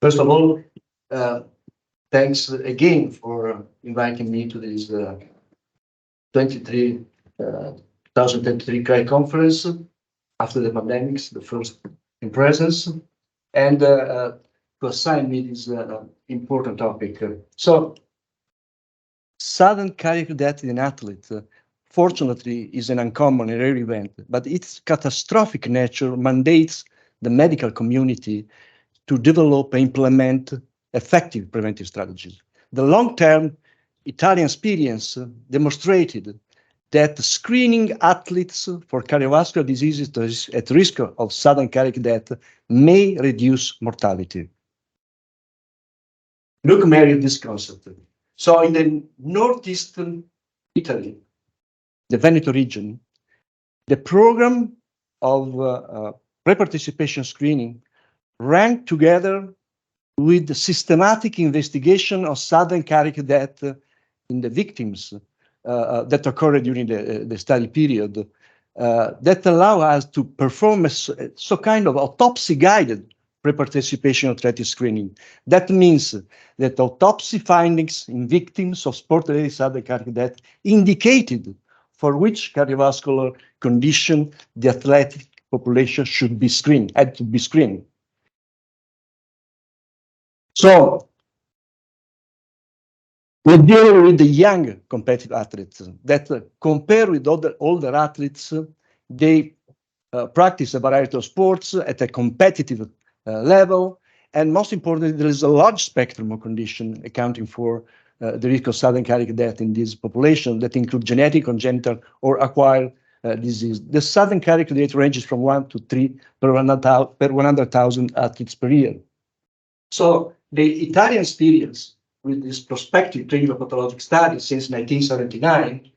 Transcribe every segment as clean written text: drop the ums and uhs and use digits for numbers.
First of all, uh, thanks again for inviting me to this 23, 2023 CRI conference after the pandemics, the first in presence, and to assign me this important topic. So, sudden cardiac death in an athlete, fortunately, is an uncommon and rare event, but its catastrophic nature mandates the medical community to develop and implement effective preventive strategies. The long-term Italian experience demonstrated that screening athletes for cardiovascular diseases at risk of sudden cardiac death may reduce mortality. Look, Mary, at this concept. So in the northeastern Italy, the Veneto region, the program of pre-participation screening ran together with the systematic investigation of sudden cardiac death in the victims that occurred during the study period that allow us to perform a kind of autopsy-guided pre-participation athlete screening. That means that autopsy findings in victims of sport-related sudden cardiac death indicated for which cardiovascular condition the athletic population should be screened, had to be screened. So we deal with the young competitive athletes that compared with older athletes, they practice a variety of sports at a competitive level. And most importantly, there is a large spectrum of conditions accounting for the risk of sudden cardiac death in this population that include genetic, congenital, or acquired disease. The sudden cardiac death ranges from 1 to 3 per 100,000 athletes per year. So the Italian experience with this prospective clinical pathologic study since 1979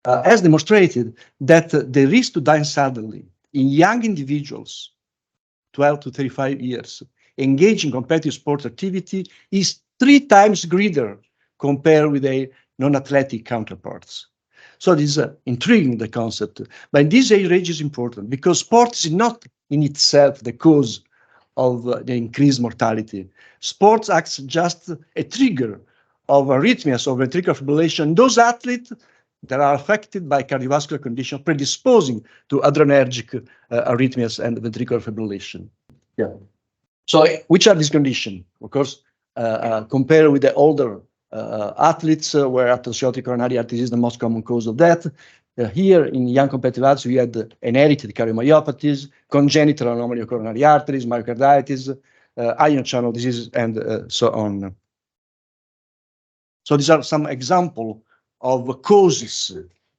has demonstrated that the risk to die suddenly in young individuals, 12 to 35 years, engaged in competitive sport activity is 3 times greater compared with their non-athletic counterparts. So this is intriguing, the concept. But this age range is important because sport is not in itself the cause of the increased mortality. Sports acts just a trigger of arrhythmias or ventricular fibrillation. Those athletes that are affected by cardiovascular condition predisposing to adrenergic arrhythmias and ventricular fibrillation. Yeah. So which are these conditions? Of course, compared with the older athletes where atherosclerotic coronary artery disease is the most common cause of death. Here in young competitive athletes, we had inherited cardiomyopathies, congenital anomaly of coronary arteries, myocarditis, ion channel disease, and so on. So these are some examples of causes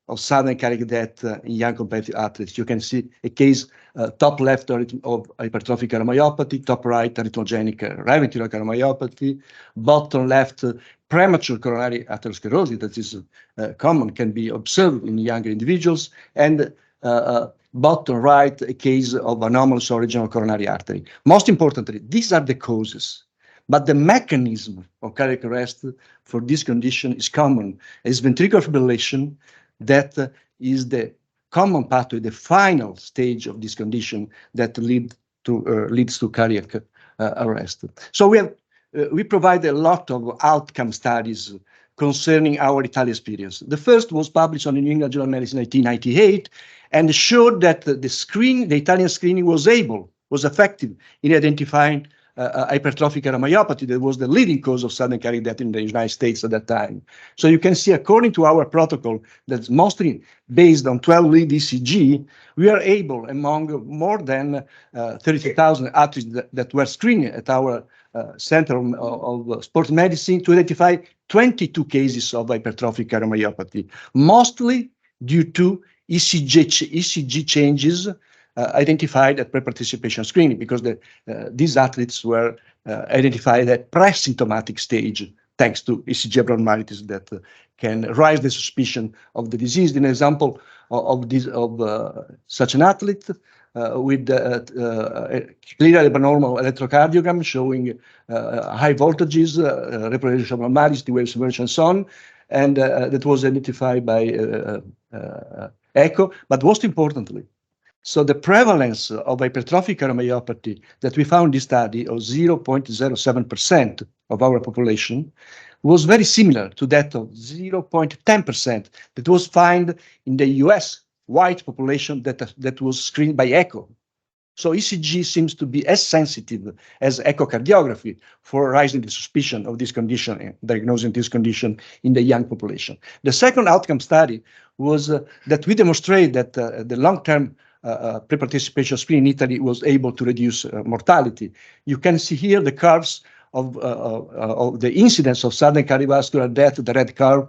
of sudden cardiac death in young competitive athletes. You can see a case, top left of hypertrophic cardiomyopathy, top right arrhythmogenic right ventricular cardiomyopathy, bottom left premature coronary atherosclerosis that is common, can be observed in younger individuals, and bottom right a case of anomalous origin of coronary artery. Most importantly, these are the causes. But the mechanism of cardiac arrest for this condition is common. It's ventricular fibrillation that is the common pathway, the final stage of this condition that leads to cardiac arrest. So we provide a lot of outcome studies concerning our Italian experience. The first was published on the New England Journal of Medicine in 1998 and showed that the Italian screening was effective in identifying hypertrophic cardiomyopathy that was the leading cause of sudden cardiac death in the United States at that time. So you can see, according to our protocol, that's mostly based on 12-lead ECG, we are able, among more than 32,000 athletes that were screened at our Center of Sports Medicine, to identify 22 cases of hypertrophic cardiomyopathy, mostly due to ECG changes identified at pre-participation screening, because these athletes were identified at pre-symptomatic stage, thanks to ECG abnormalities that can raise the suspicion of the disease. An example of such an athlete with clear abnormal electrocardiogram showing high voltages, reproduction abnormalities, T-wave subversion, and so on, and that was identified by echo. But most importantly, So the prevalence of hypertrophic cardiomyopathy that we found in this study of 0.07% of our population was very similar to that of 0.10% that was found in the US white population that was screened by echo. So ECG seems to be as sensitive as echocardiography for raising the suspicion of this condition, diagnosing this condition in the young population. The second outcome study was that we demonstrated that the long-term pre-participation screen in Italy was able to reduce mortality. You can see here the curves of the incidence of sudden cardiovascular death, the red curve,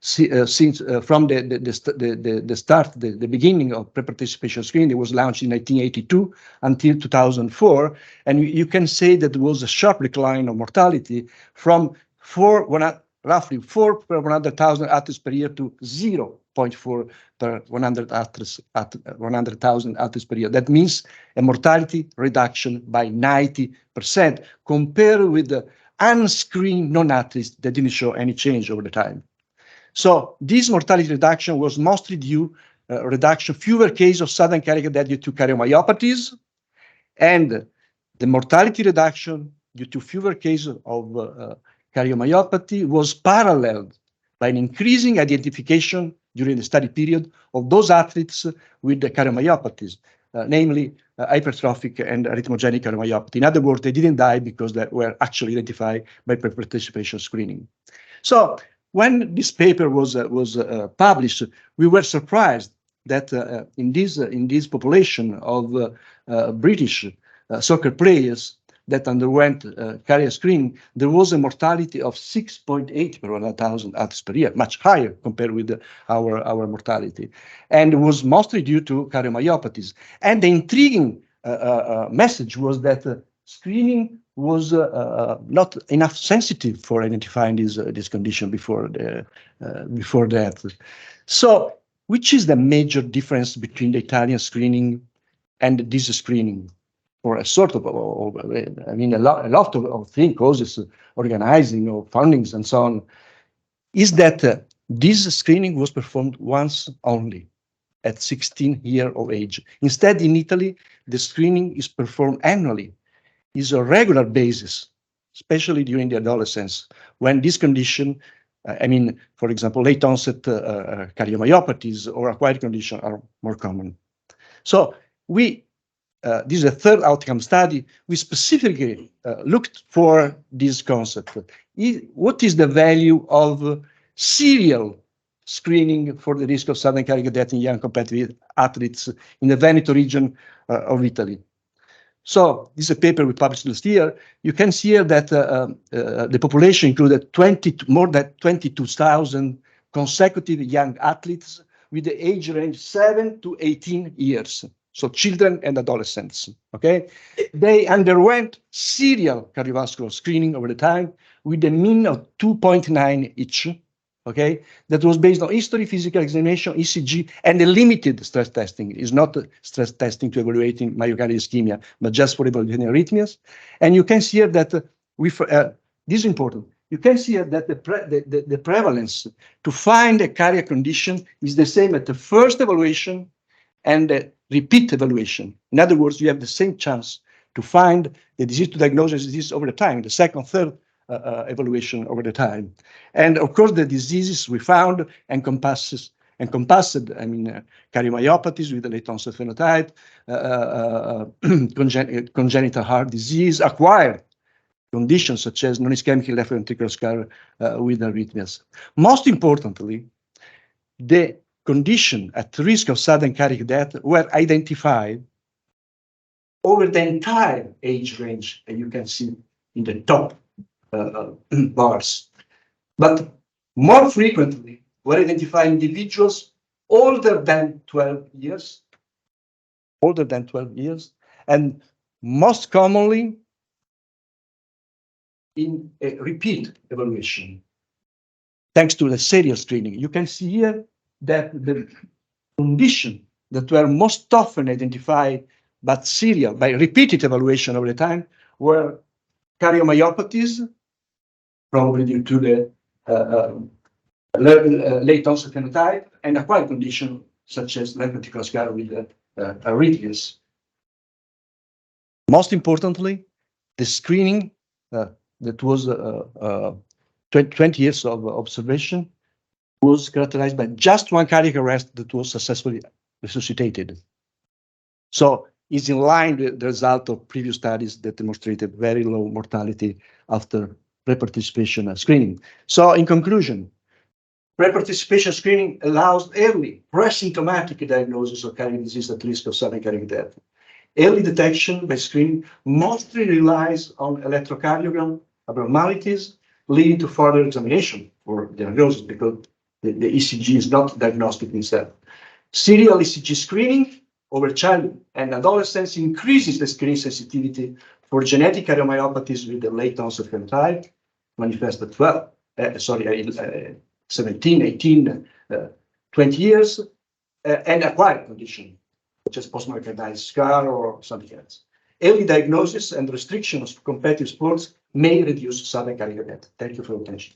since from the beginning of pre-participation screening. It was launched in 1982 until 2004, and you can say that there was a sharp decline of mortality from roughly 4 per 100,000 athletes per year to 0.4 per 100,000 athletes per year. That means a mortality reduction by 90% compared with the unscreened non-athletes that didn't show any change over the time. So this mortality reduction was mostly due fewer cases of sudden cardiac death due to cardiomyopathies, and the mortality reduction due to fewer cases of cardiomyopathy was paralleled by an increasing identification during the study period of those athletes with the cardiomyopathies, namely hypertrophic and arrhythmogenic cardiomyopathy. In other words, they didn't die because they were actually identified by pre-participation screening. So when this paper was published, we were surprised that in this population of British soccer players that underwent cardiac screening, there was a mortality of 6.8 per 100,000 athletes per year, much higher compared with our mortality. And it was mostly due to cardiomyopathies. And the intriguing message was that screening was not enough sensitive for identifying this condition before death. So, which is the major difference between the Italian screening and this screening? For a sort of, I mean, a lot of things, causes, organizing or fundings and so on, is that this screening was performed once only at 16 years of age. Instead, in Italy, the screening is performed annually, is a regular basis, especially during the adolescence, when this condition, I mean, for example, late onset cardiomyopathies or acquired conditions are more common. So this is a third outcome study. We specifically looked for this concept. What is the value of serial screening for the risk of sudden cardiac death in young competitive athletes in the Veneto region of Italy? So this is a paper we published last year. You can see here that the population included more than 22,000 consecutive young athletes with the age range 7 to 18 years. So children and adolescents, okay? They underwent serial cardiovascular screening over the time with a mean of 2.9 each, okay? That was based on history, physical examination, ECG, and a limited stress testing. It's not stress testing to evaluating myocardial ischemia, but just for evaluating arrhythmias. And you can see here that this is important. You can see here that the prevalence to find a cardiac condition is the same at the first evaluation and the repeat evaluation. In other words, you have the same chance to find the disease, to diagnose the disease over the time, the second, third evaluation over the time. And of course, the diseases we found encompassed, I mean, cardiomyopathies with the late onset phenotype, congenital heart disease, acquired conditions such as non-ischemic left ventricular scar with arrhythmias. Most importantly, the condition at risk of sudden cardiac death were identified over the entire age range, and you can see in the top bars. But more frequently, were identified individuals older than 12 years, and most commonly in a repeat evaluation, thanks to the serial screening. You can see here that the conditions that were most often identified but serial by repeated evaluation over the time were cardiomyopathies, probably due to the late onset phenotype, and acquired conditions such as left ventricular scar with arrhythmias. Most importantly, the screening that was 20 years of observation was characterized by just one cardiac arrest that was successfully resuscitated. So it's in line with the result of previous studies that demonstrated very low mortality after pre-participation screening. So in conclusion, pre-participation screening allows early pre-symptomatic diagnosis of cardiac disease at risk of sudden cardiac death. Early detection by screening mostly relies on electrocardiogram abnormalities, leading to further examination for diagnosis because the ECG is not diagnostic itself. Serial ECG screening over childhood and adolescence increases the screening sensitivity for genetic cardiomyopathies with the late onset phenotype, manifest at 17, 18, 20 years, and acquired condition, such as post-myocarditis scar or something else. Early diagnosis and restrictions of competitive sports may reduce sudden cardiac death. Thank you for your attention.